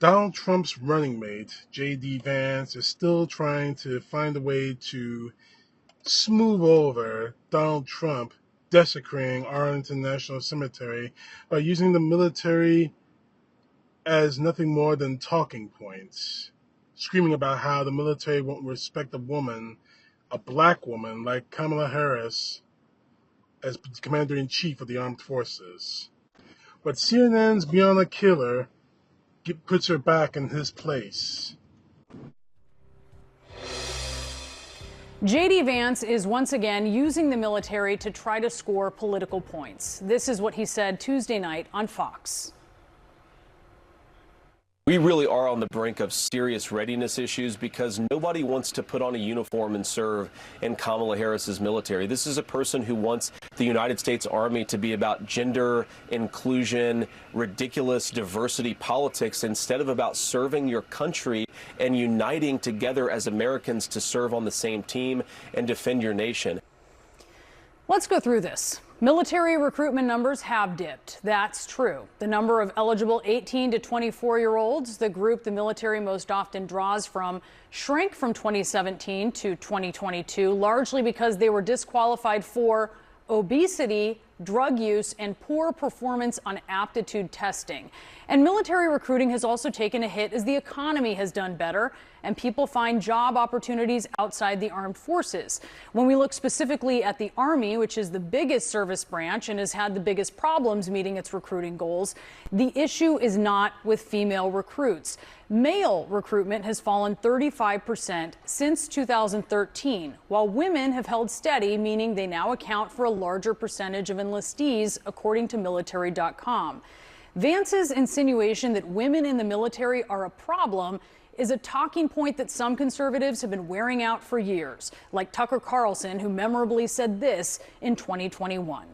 Donald Trump's running mate, J.D. Vance, is still trying to find a way to smooth over Donald Trump desecrating Arlington National Cemetery by using the military as nothing more than talking points, screaming about how the military won't respect a woman, a black woman like Kamala Harris, as Commander-in-Chief of the Armed Forces. But CNN's Beyond a Killer puts her back in his place. J.D. Vance is once again using the military to try to score political points. This is what he said Tuesday night on Fox. We really are on the brink of serious readiness issues because nobody wants to put on a uniform and serve in Kamala Harris's military. This is a person who wants the United States Army to be about gender, inclusion, ridiculous diversity politics instead of about serving your country and uniting together as Americans to serve on the same team and defend your nation. Let's go through this. Military recruitment numbers have dipped. That's true. The number of eligible 18 to 24-year-olds, the group the military most often draws from, shrank from 2017 to 2022, largely because they were disqualified for obesity, drug use, and poor performance on aptitude testing. And military recruiting has also taken a hit as the economy has done better and people find job opportunities outside the armed forces. When we look specifically at the Army, which is the biggest service branch and has had the biggest problems meeting its recruiting goals, the issue is not with female recruits. Male recruitment has fallen 35% since 2013, while women have held steady, meaning they now account for a larger percentage of enlistees, according to military.com. Vance's insinuation that women in the military are a problem is a talking point that some conservatives have been wearing out for years, like Tucker Carlson, who memorably said this in 2021.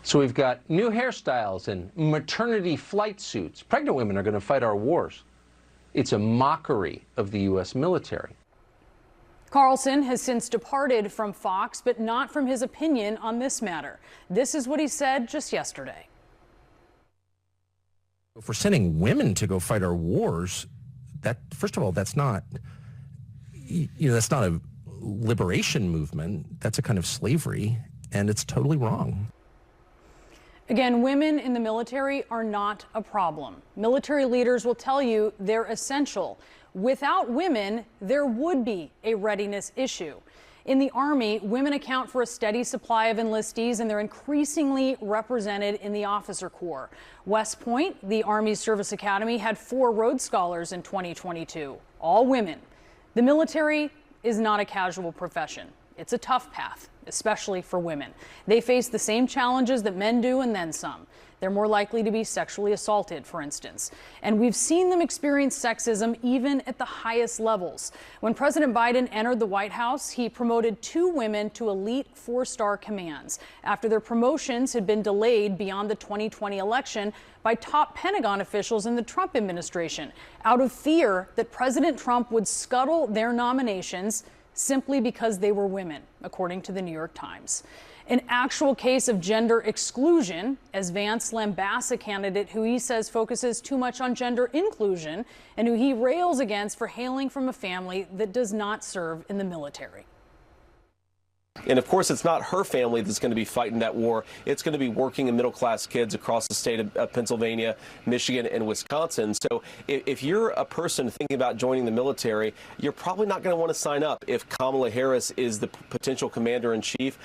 So we've got new hairstyles and maternity flight suits. Pregnant women are going to fight our wars. It's a mockery of the U.S. military. Carlson has since departed from Fox, but not from his opinion on this matter. This is what he said just yesterday. If we're sending women to go fight our wars, that, first of all, that's not, that's not a liberation movement. That's a kind of slavery, and it's totally wrong. Again, women in the military are not a problem. Military leaders will tell you they're essential. Without women, there would be a readiness issue. In the Army, women account for a steady supply of enlistees, and they're increasingly represented in the officer corps. West Point, the Army's service academy, had 4 Rhodes Scholars in 2022, all women. The military is not a casual profession. It's a tough path, especially for women. They face the same challenges that men do and then some. They're more likely to be sexually assaulted, for instance. And we've seen them experience sexism even at the highest levels. When President Biden entered the White House, he promoted 2 women to elite 4-star commands after their promotions had been delayed beyond the 2020 election by top Pentagon officials in the Trump administration, out of fear that President Trump would scuttle their nominations simply because they were women, according to the New York Times. An actual case of gender exclusion, as Vance lambasts a candidate who he says focuses too much on gender inclusion and who he rails against for hailing from a family that does not serve in the military. And of course, it's not her family that's going to be fighting that war. It's going to be working and middle-class kids across the state of Pennsylvania, Michigan, and Wisconsin. So if you're a person thinking about joining the military, you're probably not going to want to sign up if Kamala Harris is the potential commander-in-chief.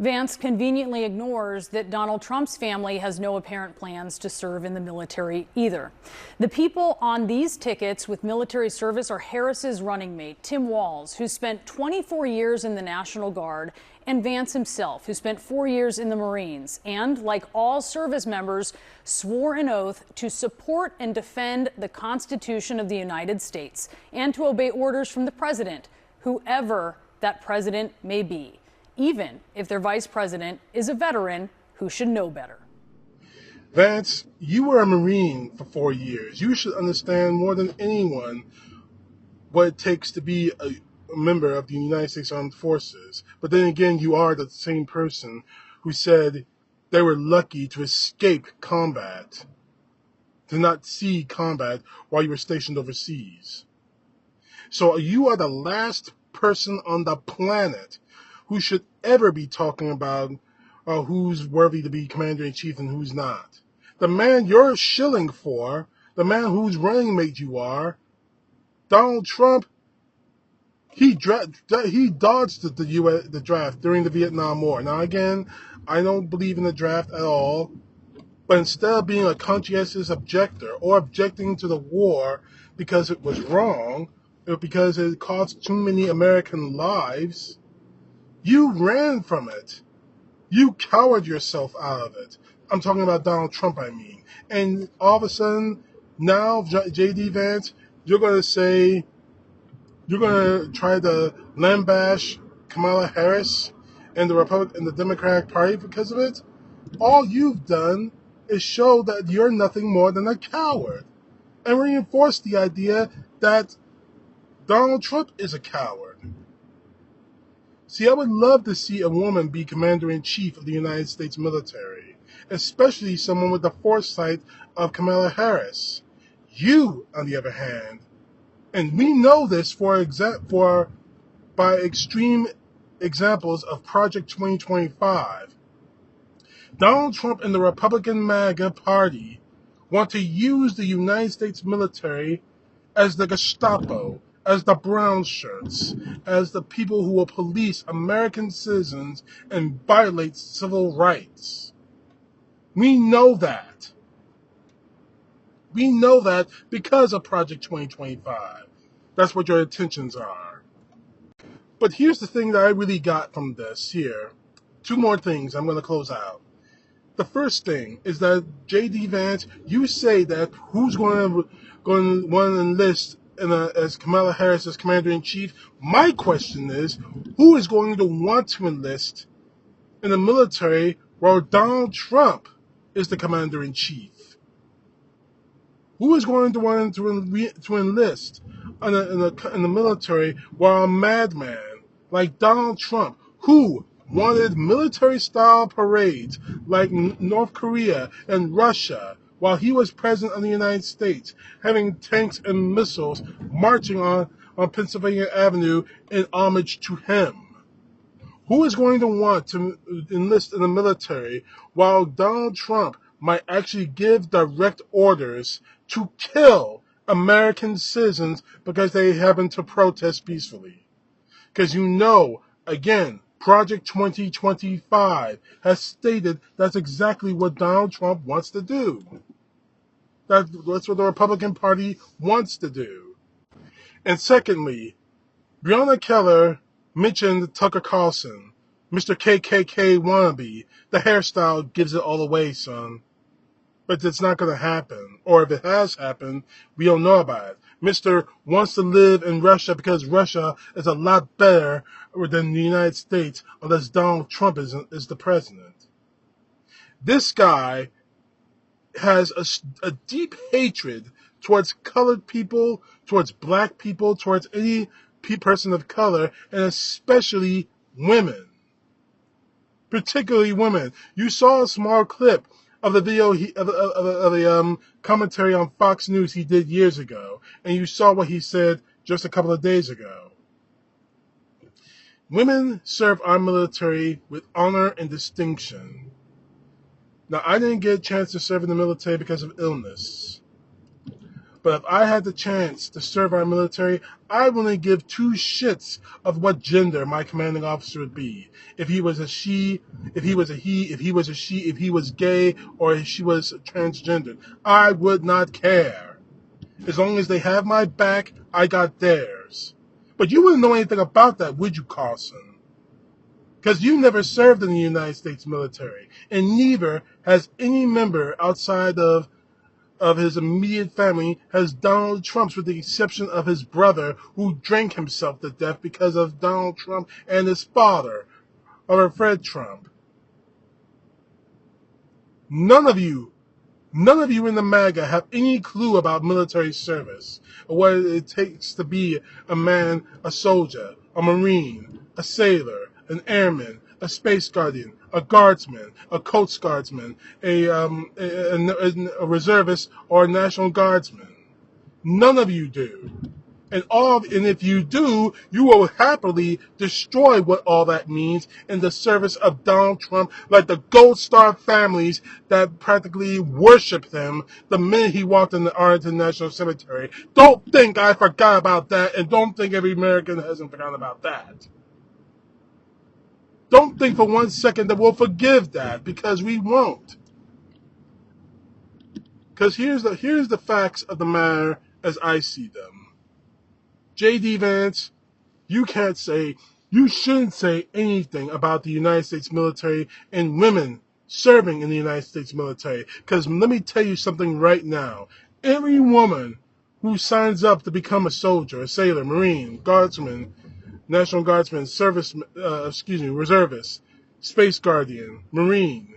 Vance conveniently ignores that Donald Trump's family has no apparent plans to serve in the military either. The people on these tickets with military service are Harris's running mate, Tim Walz, who spent 24 years in the National Guard, and Vance himself, who spent 4 years in the Marines, and, like all service members, swore an oath to support and defend the Constitution of the United States and to obey orders from the president, whoever that president may be, even if their vice president is a veteran who should know better. Vance, you were a Marine for 4 years. You should understand more than anyone what it takes to be a member of the United States Armed Forces. But then again, you are the same person who said they were lucky to escape combat. to not see combat while you were stationed overseas. So you are the last person on the planet who should ever be talking about who's worthy to be commander-in-chief and who's not. The man you're shilling for, the man whose running mate you are, Donald Trump, he dodged the draft during the Vietnam War. Now, again, I don't believe in the draft at all, but instead of being a conscientious objector or objecting to the war because it was wrong, or because it cost too many American lives, you ran from it. You cowered yourself out of it. I'm talking about Donald Trump, I mean. And all of a sudden, now, J.D. Vance, you're going to try to lambash Kamala Harris and the Democratic Party because of it? All you've done is show that you're nothing more than a coward and reinforce the idea that Donald Trump is a coward. See, I would love to see a woman be commander-in-chief of the United States military, especially someone with the foresight of Kamala Harris. You, on the other hand, and we know this by extreme examples of Project 2025, Donald Trump and the Republican MAGA Party want to use the United States military as the Gestapo, as the brown shirts, as the people who will police American citizens and violate civil rights. We know that. We know that because of Project 2025. That's what your intentions are. But here's the thing that I really got from this here. Two more things I'm going to close out. The first thing is that J.D. Vance, you say that who's going to want to enlist as Kamala Harris as commander-in-chief. My question is, who is going to want to enlist in the military while Donald Trump is the commander-in-chief? Who is going to want to enlist in the military while a madman like Donald Trump, who wanted military-style parades like North Korea and Russia while he was president of the United States, having tanks and missiles marching on Pennsylvania Avenue in homage to him? Who is going to want to enlist in the military while Donald Trump might actually give direct orders to kill American citizens because they happen to protest peacefully? Because you know, again, Project 2025 has stated that's exactly what Donald Trump wants to do. That's what the Republican Party wants to do. And secondly, Breonna Keller mentioned Tucker Carlson, Mr. KKK wannabe. The hairstyle gives it all away, son. But it's not going to happen. Or if it has happened, we don't know about it. Mr. wants to live in Russia because Russia is a lot better than the United States unless Donald Trump is the president. This guy has a deep hatred towards colored people, towards black people, towards any person of color, and especially women. Particularly women. You saw a small clip of the video of the commentary on Fox News he did years ago, and you saw what he said just a couple of days ago. Women serve our military with honor and distinction. Now, I didn't get a chance to serve in the military because of illness. But if I had the chance to serve our military, I wouldn't give two shits of what gender my commanding officer would be. If he was a she, if he was a he, if he was a she, if he was gay, or if she was transgendered. I would not care. As long as they have my back, I got theirs. But you wouldn't know anything about that, would you, Carlson? Because you never served in the United States military, and neither has any member outside of his immediate family has Donald Trump's, with the exception of his brother, who drank himself to death because of Donald Trump and his father, or Fred Trump. None of you in the MAGA have any clue about military service, or what it takes to be a man, a soldier, a Marine, a sailor, an airman, a space guardian, a guardsman, a coast guardsman, a reservist, or a national guardsman. None of you do. And if you do, you will happily destroy what all that means in the service of Donald Trump, like the Gold Star families that practically worship him the minute he walked in the Arlington National Cemetery. Don't think I forgot about that, and don't think every American hasn't forgotten about that. Don't think for 1 second that we'll forgive that, because we won't. Because here's the facts of the matter as I see them. J.D. Vance, you shouldn't say anything about the United States military and women serving in the United States military. Because let me tell you something right now. Every woman who signs up to become a soldier, a sailor, Marine, Guardsman, National Guardsman, reservist, Space Guardian, Marine,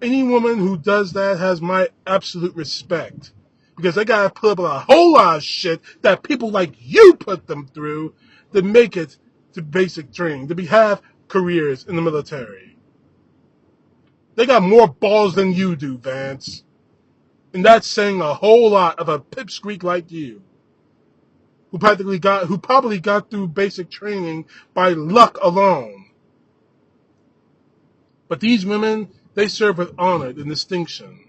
any woman who does that has my absolute respect. Because they gotta put up a whole lot of shit that people like you put them through to make it to basic training, to have careers in the military. They got more balls than you do, Vance. And that's saying a whole lot of a pipsqueak like you, who probably got through basic training by luck alone. But these women, they serve with honor and distinction.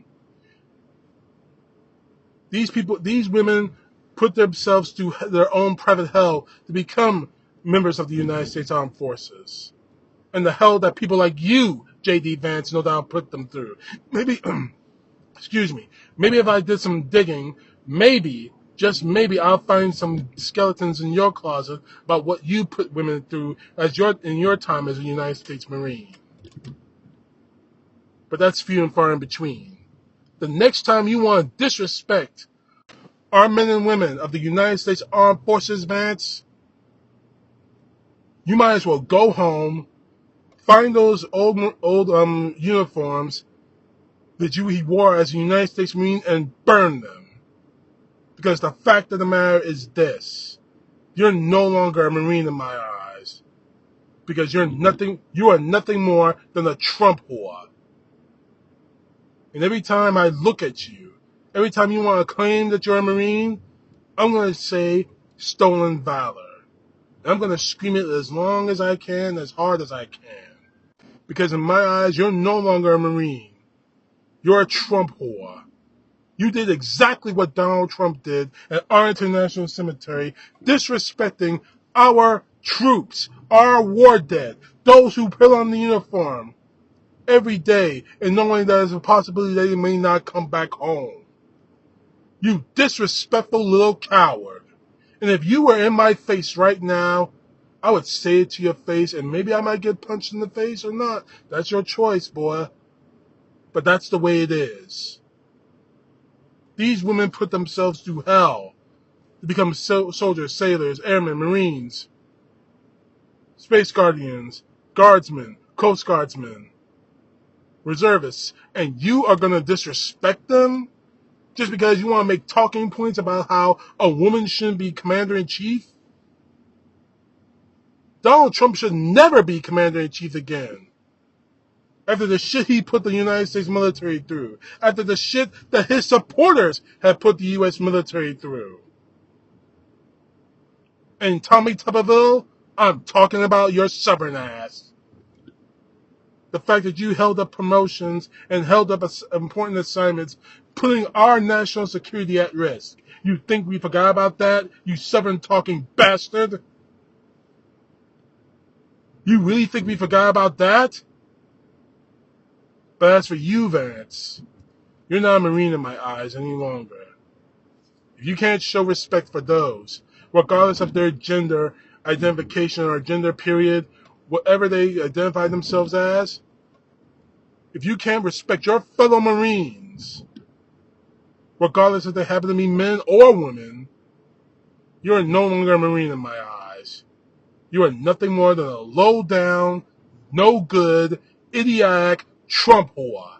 These women put themselves through their own private hell to become members of the United States Armed Forces. And the hell that people like you, J.D. Vance, no doubt put them through. Maybe, maybe if I did some digging, just maybe I'll find some skeletons in your closet about what you put women through in your time as a United States Marine. But that's few and far in between. The next time you want to disrespect our men and women of the United States Armed Forces, Vance, you might as well go home, find those old uniforms that he wore as a United States Marine, and burn them. Because the fact of the matter is this: you're no longer a Marine in my eyes. Because you are nothing more than a Trump whore. And every time I look at you, every time you want to claim that you're a Marine, I'm going to say stolen valor. And I'm going to scream it as long as I can, as hard as I can. Because in my eyes, you're no longer a Marine. You're a Trump whore. You did exactly what Donald Trump did at Arlington National Cemetery, disrespecting our troops, our war dead, those who put on the uniform every day, and knowing that there's a possibility that they may not come back home. You disrespectful little coward. And if you were in my face right now, I would say it to your face, and maybe I might get punched in the face or not. That's your choice, boy. But that's the way it is. These women put themselves through hell to become soldiers, sailors, airmen, Marines, Space Guardians, Guardsmen, Coast Guardsmen, reservists, and you are going to disrespect them just because you want to make talking points about how a woman shouldn't be commander-in-chief? Donald Trump should never be commander-in-chief again. After the shit he put the United States military through. After the shit that his supporters have put the U.S. military through. And Tommy Tuberville, I'm talking about your stubborn ass. The fact that you held up promotions and held up important assignments, putting our national security at risk. You think we forgot about that, you stubborn talking bastard? You really think we forgot about that? But as for you, Vance, you're not a Marine in my eyes any longer. If you can't show respect for those, regardless of their gender identification or gender period, whatever they identify themselves as, if you can't respect your fellow Marines, regardless if they happen to be men or women, you are no longer a Marine in my eyes. You are nothing more than a low-down, no-good, idiotic Trump whore.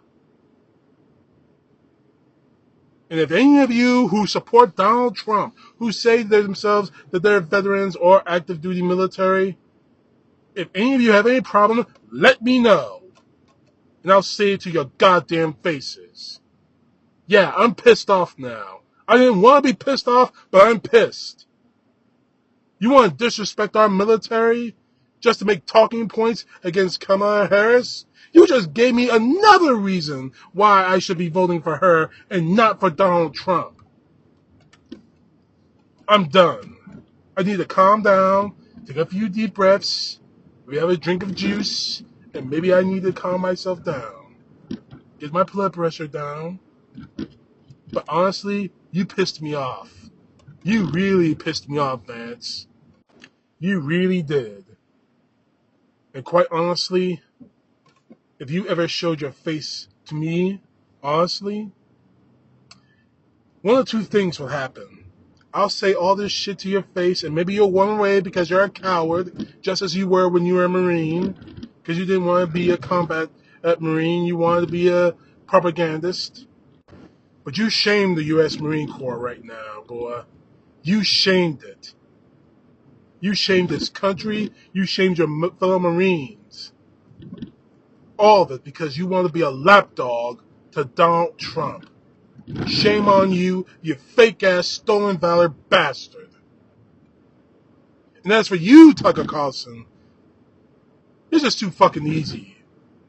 And if any of you who support Donald Trump, who say to themselves that they're veterans or active duty military, If any of you have any problem, let me know. And I'll say it to your goddamn faces. Yeah, I'm pissed off now. I didn't want to be pissed off, but I'm pissed. You want to disrespect our military just to make talking points against Kamala Harris? You just gave me another reason why I should be voting for her and not for Donald Trump. I'm done. I need to calm down, take a few deep breaths, maybe have a drink of juice, and maybe I need to calm myself down. Get my blood pressure down. But honestly, you pissed me off. You really pissed me off, Vance. You really did. And quite honestly, if you ever showed your face to me, honestly, one of two things will happen. I'll say all this shit to your face, and maybe you'll run away because you're a coward, just as you were when you were a Marine, because you didn't want to be a combat Marine, you wanted to be a propagandist. But you shamed the U.S. Marine Corps right now, boy. You shamed it. You shamed this country. You shamed your fellow Marines. All of it because you want to be a lapdog to Donald Trump. Shame on you, you fake-ass, stolen valor bastard. And as for you, Tucker Carlson, you're just too fucking easy.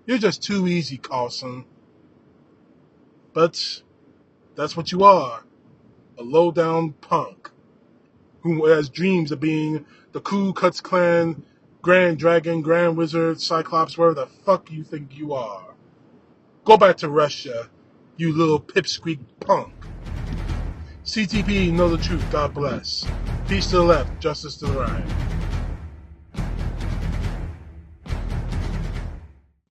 You're just too easy, Carlson. But that's what you are. A low-down punk who has dreams of being the Ku Klux Klan, Grand Dragon, Grand Wizard, Cyclops, wherever the fuck you think you are. Go back to Russia, you little pipsqueak punk. CTP, know the truth, God bless. Peace to the left, justice to the right.